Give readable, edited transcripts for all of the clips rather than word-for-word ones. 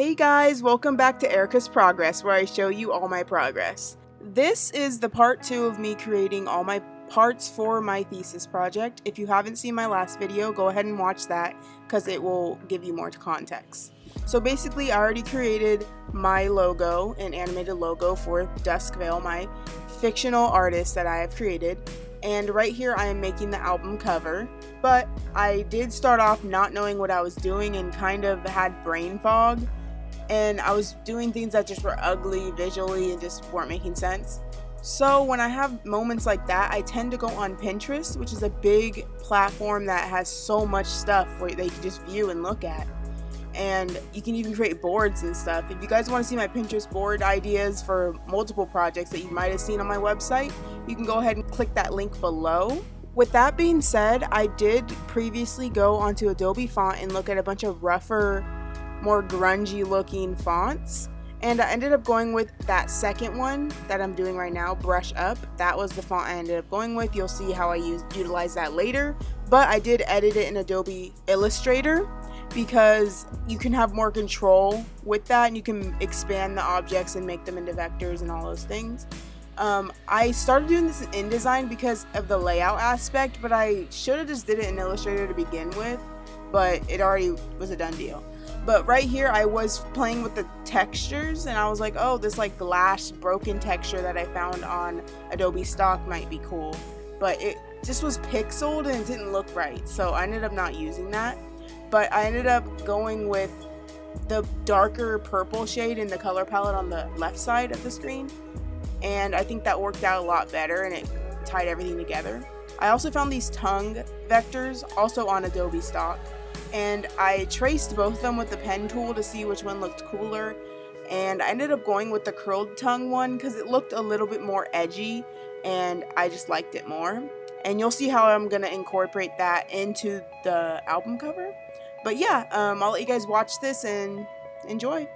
Hey guys, welcome back to Erika's Progress, where I show you all my progress. This is the part 2 of me creating all my parts for my thesis project. If you haven't seen my last video, go ahead and watch that because it will give you more context. So basically, I already created my logo, an animated logo for Dusk Veil, my fictional artist that I have created. And right here I am making the album cover, but I did start off not knowing what I was doing and kind of had brain fog. And I was doing things that just were ugly visually and just weren't making sense. So when I have moments like that, I tend to go on Pinterest, which is a big platform that has so much stuff where they can just view and look at. And you can even create boards and stuff. If you guys want to see my Pinterest board ideas for multiple projects that you might have seen on my website, you can go ahead and click that link below. With that being said, I did previously go onto Adobe Font and look at a bunch of rougher, more grungy looking fonts, and I ended up going with that second one that I'm doing right now, Brush Up. That was the font I ended up going with. You'll see how I utilize that later, but I did edit it in Adobe Illustrator because you can have more control with that and you can expand the objects and make them into vectors and all those things. I started doing this in InDesign because of the layout aspect, but I should have just did it in Illustrator to begin with, but it already was a done deal. But right here I was playing with the textures and I was like, oh, this like glass broken texture that I found on Adobe stock might be cool, but it just was pixeled and it didn't look right, so I ended up not using that. But I ended up going with the darker purple shade in the color palette on the left side of the screen, and I think that worked out a lot better and it tied everything together. I also found these tongue vectors also on Adobe stock, and I traced both of them with the pen tool to see which one looked cooler, and I ended up going with the curled tongue one because it looked a little bit more edgy and I just liked it more. And you'll see how I'm gonna incorporate that into the album cover. But yeah, I'll let you guys watch this and enjoy.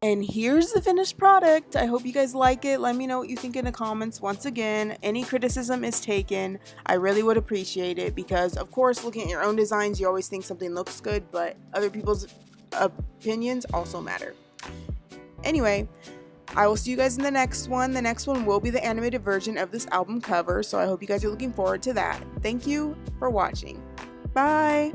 And here's the finished product. I hope you guys like it. Let me know what you think in the comments. Once again, any criticism is taken. I really would appreciate it because, of course, looking at your own designs, you always think something looks good, but other people's opinions also matter. Anyway, I will see you guys in the next one. The next one will be the animated version of this album cover, so I hope you guys are looking forward to that. Thank you for watching. Bye!